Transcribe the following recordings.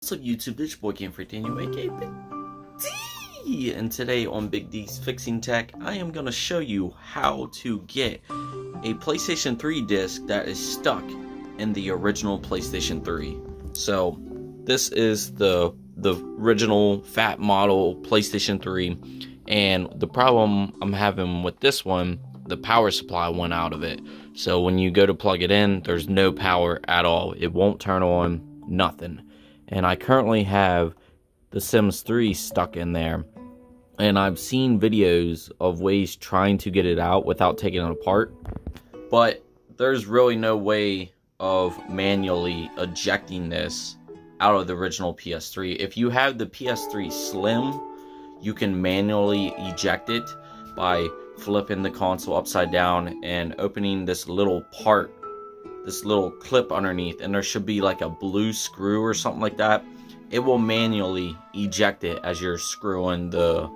What's up YouTube, this your boy Game for Daniel, aka Big D, and today on Big D's Fixing Tech, I am going to show you how to get a PlayStation 3 disc that is stuck in the original PlayStation 3. So, this is the original fat model PlayStation 3, and the problem I'm having with this one, the power supply went out of it. So when you go to plug it in, there's no power at all. It won't turn on, nothing. And I currently have The Sims 3 stuck in there, and I've seen videos of ways trying to get it out without taking it apart, but there's really no way of manually ejecting this out of the original PS3. If you have the PS3 Slim, you can manually eject it by flipping the console upside down and opening this little part, this little clip underneath, and there should be like a blue screw or something like that. It will manually eject it as you're screwing the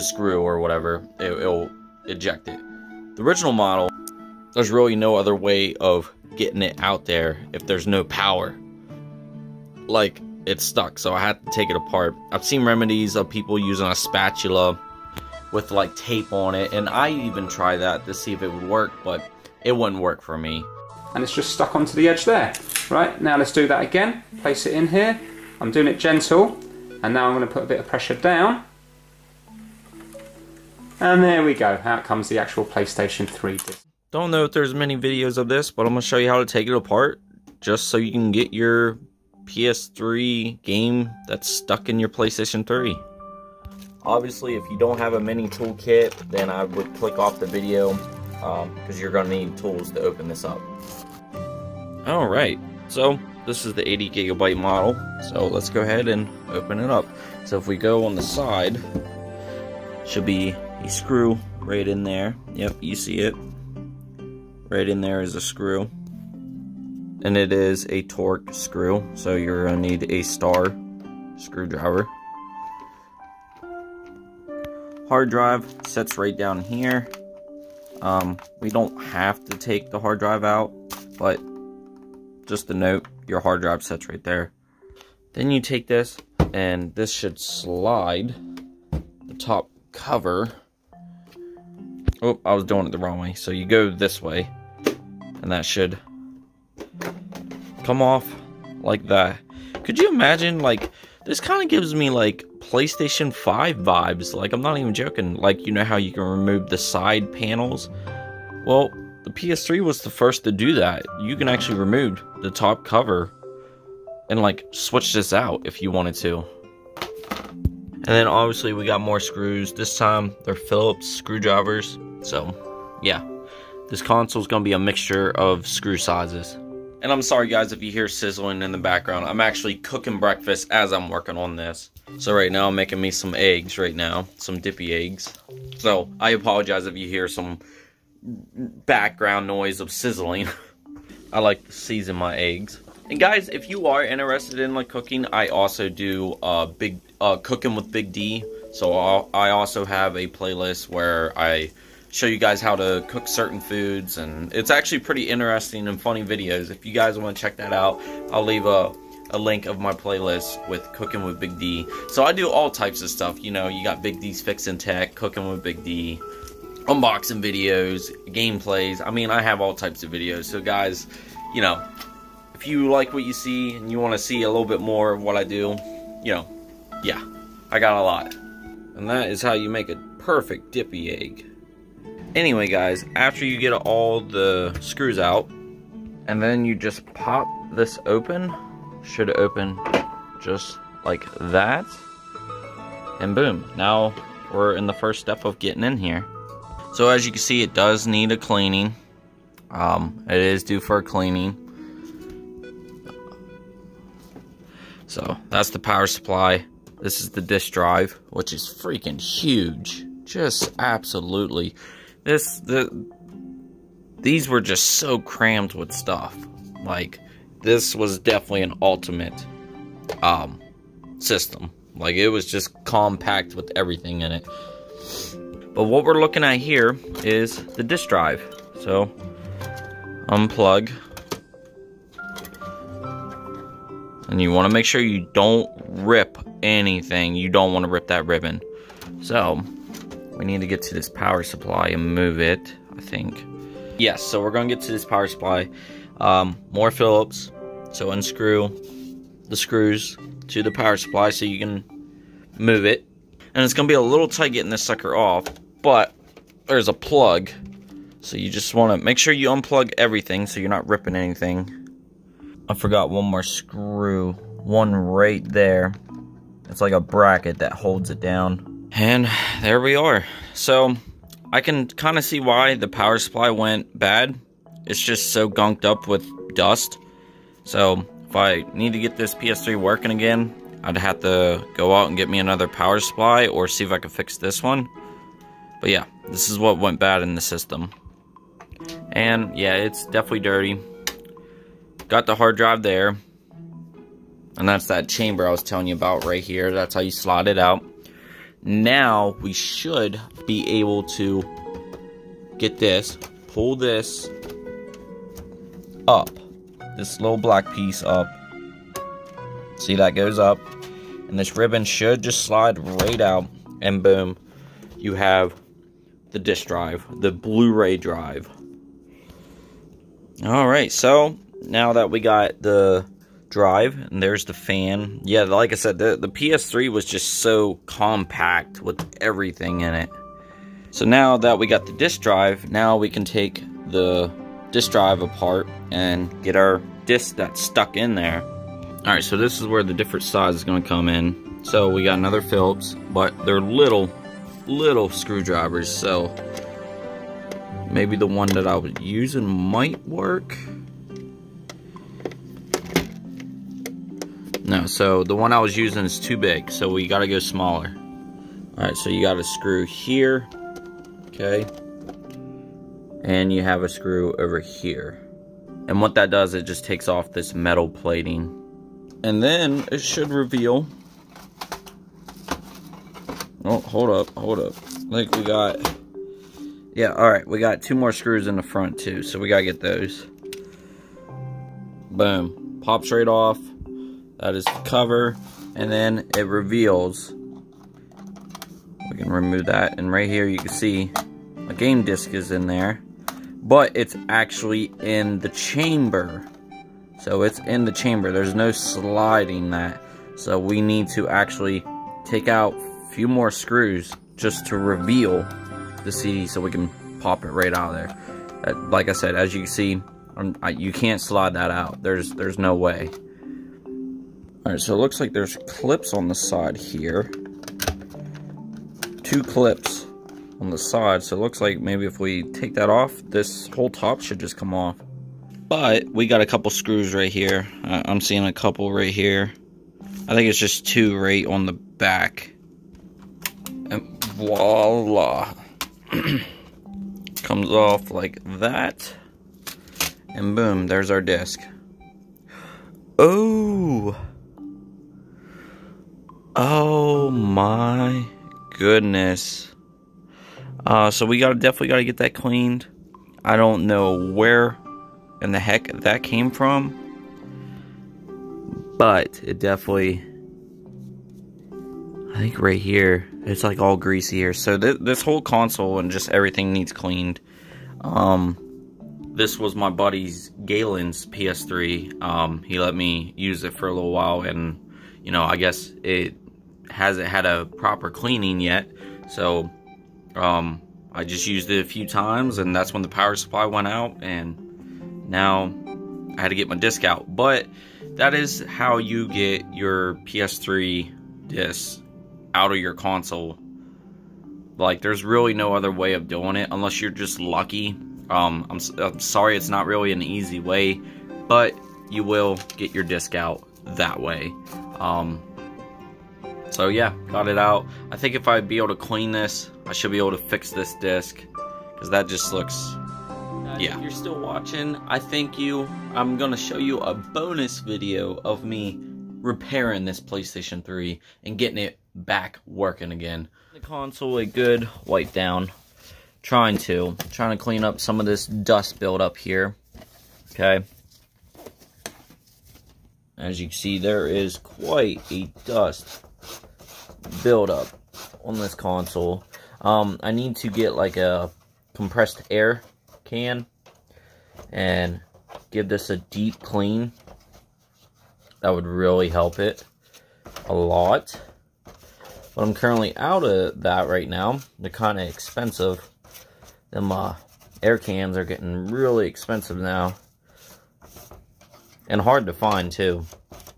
screw or whatever. It'll eject it. The original model, there's really no other way of getting it out there if there's no power. Like, it's stuck, so I had to take it apart. I've seen remedies of people using a spatula with like tape on it, and I even tried that to see if it would work, but it wouldn't work for me. And it's just stuck onto the edge there. Right, now let's do that again. Place it in here. I'm doing it gentle, and now I'm going to put a bit of pressure down. And there we go. Out comes the actual PlayStation 3 disc. Don't know if there's many videos of this, but I'm going to show you how to take it apart, just so you can get your PS3 game that's stuck in your PlayStation 3. Obviously, if you don't have a mini toolkit, then I would click off the video, because you're going to need tools to open this up. Alright, so this is the 80 gigabyte model, so let's go ahead and open it up. So if we go on the side, should be a screw right in there. Yep, you see it. Right in there is a screw. And it is a Torque screw, so you're going to need a star screwdriver. Hard drive sits right down here. We don't have to take the hard drive out, but just a note, your hard drive sits right there. Then you take this, and this should slide the top cover. Oh, I was doing it the wrong way. So you go this way, and that should come off like that. Could you imagine, like, this kind of gives me like PlayStation 5 vibes. Like, I'm not even joking. Like, you know how you can remove the side panels? Well, the PS3 was the first to do that. You can actually remove the top cover and like switch this out if you wanted to. And then obviously we got more screws. This time they're Phillips screwdrivers. So yeah, this console is going to be a mixture of screw sizes. And I'm sorry guys if you hear sizzling in the background. I'm actually cooking breakfast as I'm working on this. So right now I'm making me some eggs right now. Some dippy eggs. So I apologize if you hear some background noise of sizzling. I like to season my eggs. And guys, if you are interested in like cooking, I also do cooking with Big D. So I also have a playlist where I show you guys how to cook certain foods, and it's actually pretty interesting and funny videos. If you guys want to check that out, I'll leave a link of my playlist with Cooking with Big D. So I do all types of stuff. You know, you got Big D's Fixing Tech, Cooking with Big D, unboxing videos, gameplays. I mean, I have all types of videos. So guys, you know, if you like what you see and you want to see a little bit more of what I do, you know, yeah, I got a lot. And that is how you make a perfect dippy egg. Anyway guys, after you get all the screws out, and then you just pop this open, should open just like that, and boom, now we're in the first step of getting in here. So as you can see, it does need a cleaning. It is due for a cleaning. So that's the power supply. This is the disk drive, which is freaking huge. Just absolutely. These were just so crammed with stuff. Like, this was definitely an ultimate system. Like, it was just compact with everything in it. But what we're looking at here is the disk drive. So, unplug. And you want to make sure you don't rip anything. You don't want to rip that ribbon. So, we need to get to this power supply and move it, I think. Yes, so we're going to get to this power supply. More Phillips. So unscrew the screws to the power supply so you can move it. And it's going to be a little tight getting this sucker off, but there's a plug. So you just want to make sure you unplug everything so you're not ripping anything. I forgot one more screw. One right there. It's like a bracket that holds it down. And there we are. So I can kind of see why the power supply went bad. It's just so gunked up with dust. So if I need to get this PS3 working again, I'd have to go out and get me another power supply or see if I could fix this one. But yeah, this is what went bad in the system. And yeah, it's definitely dirty. Got the hard drive there. And that's that chamber I was telling you about right here. That's how you slide it out. Now we should be able to get this, pull this up, this little black piece up. See, that goes up, and this ribbon should just slide right out, and boom, you have the disc drive, the Blu-ray drive. Alright, so now that we got the drive, and there's the fan. Yeah, like I said, the PS3 was just so compact with everything in it. So now that we got the disc drive, now we can take the disc drive apart and get our disc that's stuck in there. Alright, so this is where the different size is going to come in. So we got another Phillips, but they're little screwdrivers, so maybe the one that I was using might work. No, so the one I was using is too big, so we gotta go smaller. Alright, so you got a screw here, okay, and you have a screw over here. And what that does, it just takes off this metal plating. And then it should reveal. Oh, hold up. Like we got, yeah, alright, we got 2 more screws in the front too, so we gotta get those. Boom, pops right off. That is the cover, and then it reveals. We can remove that, and right here you can see a game disc is in there, but it's actually in the chamber. So it's in the chamber. There's no sliding that. So we need to actually take out a few more screws just to reveal the CD so we can pop it right out of there. Like I said, as you can see, you can't slide that out. There's no way. Alright, so it looks like there's clips on the side here. 2 clips on the side, so it looks like maybe if we take that off, this whole top should just come off. But we got a couple screws right here. I'm seeing a couple right here. I think it's just 2 right on the back. And voila. Comes off like that. And boom, there's our disc. Oh! Oh my goodness. So we definitely gotta get that cleaned. I don't know where in the heck that came from, but it definitely, I think right here, it's like all greasy here. So this whole console and just everything needs cleaned. This was my buddy's Galen's PS3. He let me use it for a little while, and you know, I guess it hasn't had a proper cleaning yet, so I just used it a few times, and that's when the power supply went out, and now I had to get my disc out. But that is how you get your PS3 disc out of your console. Like, there's really no other way of doing it unless you're just lucky. I'm sorry, it's not really an easy way, but you will get your disc out that way. So yeah, got it out. I think if I'd be able to clean this, I should be able to fix this disc, because that just looks, yeah. If you're still watching, I thank you. I'm gonna show you a bonus video of me repairing this PlayStation 3 and getting it back working again. The console a good wipe down. Trying to clean up some of this dust build up here. Okay. As you can see, there is quite a dust buildup on this console. I need to get like a compressed air can and give this a deep clean. That would really help it a lot. But I'm currently out of that right now. They're kind of expensive. Them air cans are getting really expensive now. And hard to find too.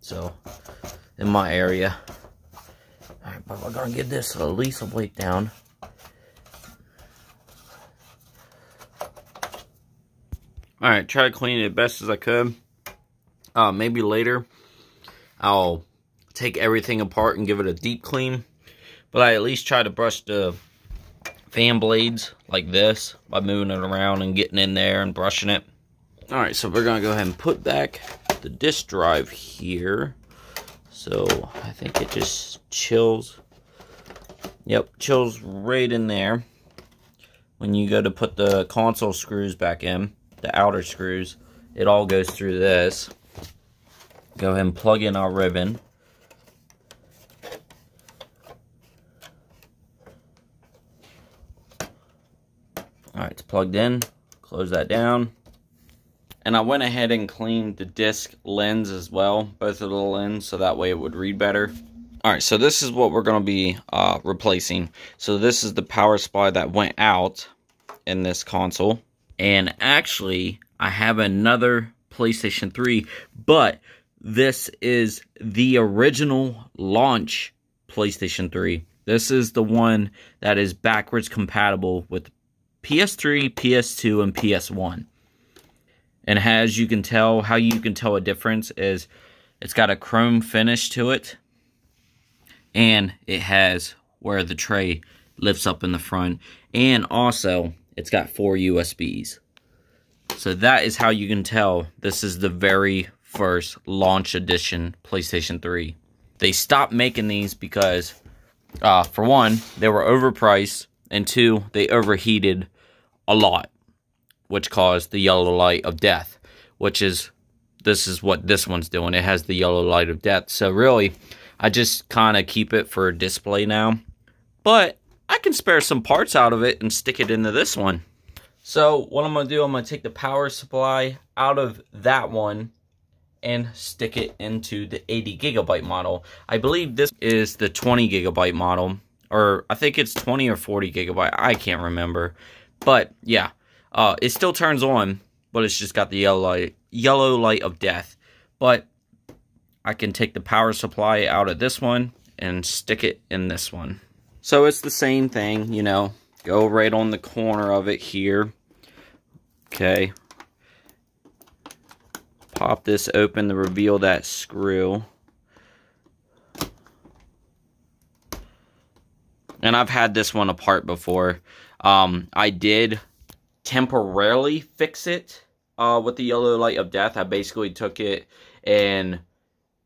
So, in my area. Alright, but we're going to give this at least a weight down. Alright, try to clean it as best as I could. Maybe later I'll take everything apart and give it a deep clean. But I at least try to brush the fan blades like this by moving it around and getting in there and brushing it. Alright, so we're going to go ahead and put back the disk drive here. So I think it just chills. Yep, chills right in there. When you go to put the console screws back in, the outer screws, it all goes through this. Go ahead and plug in our ribbon. Alright, it's plugged in. Close that down. And I went ahead and cleaned the disc lens as well, both of the lens, so that way it would read better. Alright, so this is what we're going to be replacing. So this is the power supply that went out in this console. And actually, I have another PlayStation 3, but this is the original launch PlayStation 3. This is the one that is backwards compatible with PS3, PS2, and PS1. And as you can tell, how you can tell a difference is it's got a chrome finish to it. And it has where the tray lifts up in the front. And also, it's got 4 USBs. So that is how you can tell this is the very first launch edition PlayStation 3. They stopped making these because, for one, they were overpriced. And two, they overheated a lot, which caused the yellow light of death, this is what this one's doing. It has the yellow light of death. So really, I just kind of keep it for display now. But I can spare some parts out of it and stick it into this one. So what I'm going to do, I'm going to take the power supply out of that one and stick it into the 80 gigabyte model. I believe this is the 20 gigabyte model, or I think it's 20 or 40 gigabyte. I can't remember. But yeah, it still turns on, but it's just got the yellow light of death. But I can take the power supply out of this one and stick it in this one. So it's the same thing, you know, go right on the corner of it here. Okay. Pop this open to reveal that screw. And I've had this one apart before. I did temporarily fix it with the yellow light of death. I basically took it and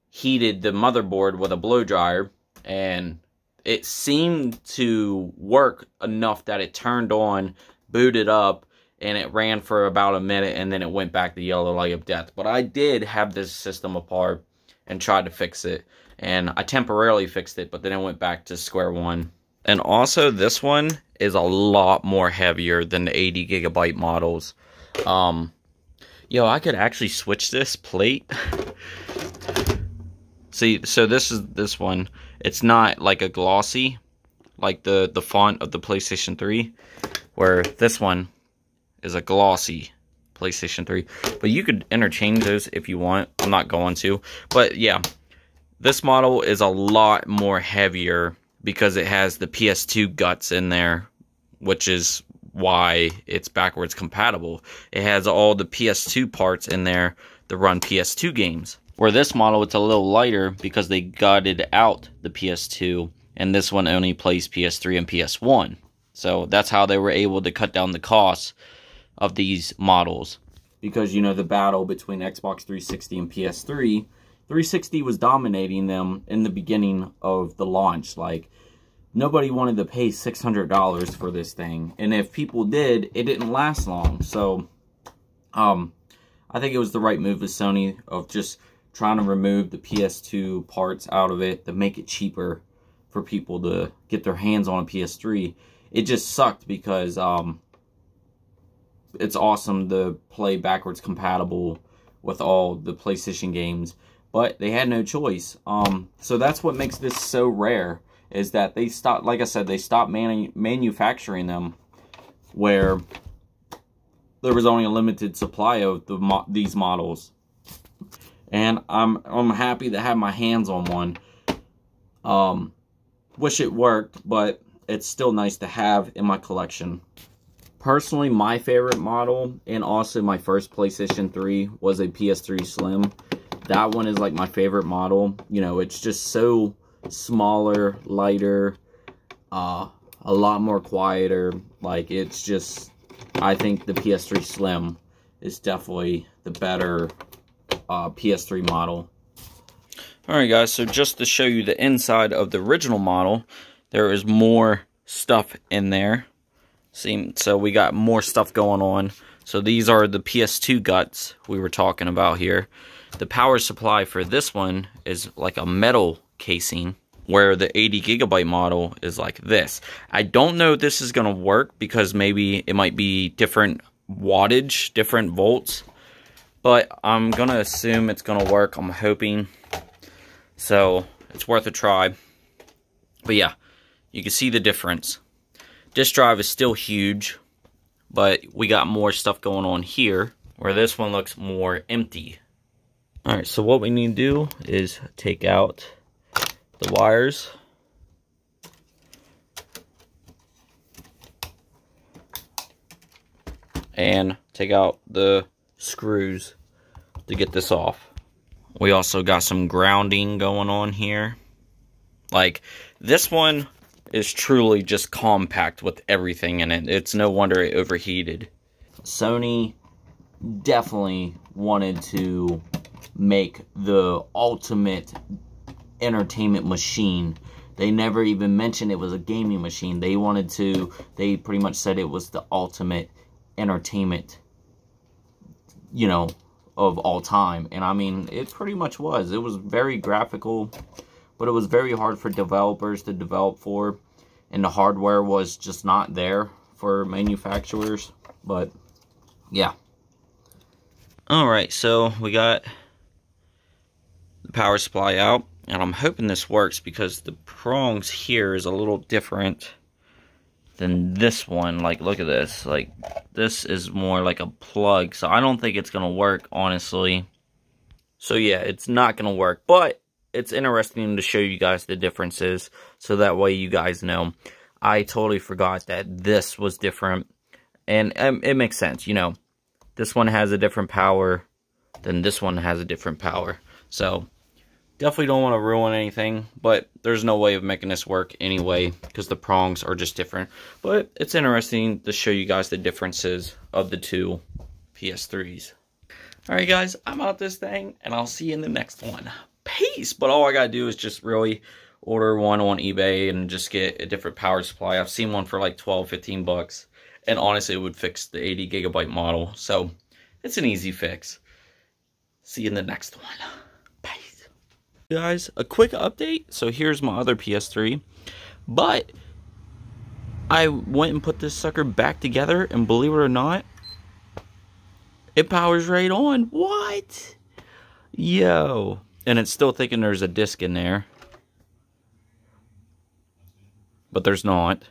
heated the motherboard with a blow dryer, and it seemed to work enough that it turned on, booted up, and it ran for about a minute, and then it went back to yellow light of death. But I did have this system apart and tried to fix it, and I temporarily fixed it, but then it went back to square one. And also, this one is a lot more heavier than the 80 gigabyte models. Yo, I could actually switch this plate. See, so this one. It's not like a glossy, like the font of the PlayStation 3, where this one is a glossy PlayStation 3. But you could interchange those if you want. I'm not going to. But yeah, this model is a lot more heavier because it has the PS2 guts in there, which is why it's backwards compatible. It has all the PS2 parts in there to run PS2 games. Where this model, it's a little lighter because they gutted out the PS2, and this one only plays PS3 and PS1. So that's how they were able to cut down the costs of these models. Because, you know, the battle between Xbox 360 and PS3, 360 was dominating them in the beginning of the launch. Like, nobody wanted to pay $600 for this thing. And if people did, it didn't last long. So, I think it was the right move with Sony of just trying to remove the PS2 parts out of it to make it cheaper for people to get their hands on a PS3. It just sucked because it's awesome to play backwards compatible with all the PlayStation games, but they had no choice. So that's what makes this so rare, is that they stopped, like I said, they stopped manufacturing them, where there was only a limited supply of these models. And I'm happy to have my hands on one. Wish it worked, but it's still nice to have in my collection. Personally, my favorite model, and also my first PlayStation 3, was a PS3 Slim. That one is like my favorite model. You know, it's just so smaller, lighter, a lot more quieter. Like, it's just, I think the PS3 Slim is definitely the better PS3 model. Alright guys, so just to show you the inside of the original model, there is more stuff in there. See, so we got more stuff going on. So these are the PS2 guts we were talking about here. The power supply for this one is like a metal casing, where the 80GB model is like this. I don't know if this is going to work because maybe it might be different wattage, different volts. But I'm going to assume it's going to work. I'm hoping. So it's worth a try. But yeah, you can see the difference. Disk drive is still huge, but we got more stuff going on here, where this one looks more empty. Alright, so what we need to do is take out the wires. And take out the screws to get this off. We also got some grounding going on here. Like, this one is truly just compact with everything in it. It's no wonder it overheated. Sony definitely wanted to make the ultimate entertainment machine. They never even mentioned it was a gaming machine. They pretty much said it was the ultimate entertainment, you know, of all time. And I mean, it pretty much was. It was very graphical, but it was very hard for developers to develop for, and the hardware was just not there for manufacturers. But yeah. Alright, so we got the power supply out, and I'm hoping this works because the prongs here is a little different than this one. Like, look at this. Like, this is more like a plug, so I don't think it's gonna work, honestly. So yeah, it's not gonna work, but it's interesting to show you guys the differences, so that way you guys know. I totally forgot that this was different, and it makes sense, you know. This one has a different power than this one has a different power. So, definitely don't want to ruin anything, but there's no way of making this work anyway, because the prongs are just different. But it's interesting to show you guys the differences of the two PS3s. Alright guys, I'm out this thing, and I'll see you in the next one. Peace! But all I gotta do is just really order one on eBay and just get a different power supply. I've seen one for like 12, 15 bucks. And honestly, it would fix the 80GB model. So, it's an easy fix. See you in the next one. Peace. Guys, a quick update. So, here's my other PS3. But, I went and put this sucker back together. And believe it or not, it powers right on. What? Yo. And it's still thinking there's a disc in there. But there's not.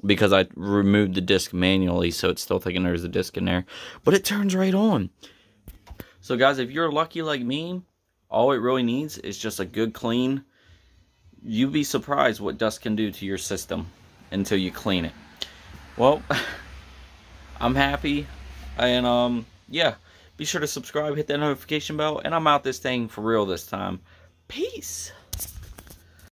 Because I removed the disc manually, so it's still thinking there's a disc in there. But it turns right on. So guys, if you're lucky like me, all it really needs is just a good clean. You'd be surprised what dust can do to your system until you clean it. Well, I'm happy. And yeah, be sure to subscribe, hit that notification bell, and I'm out this thing for real this time. Peace.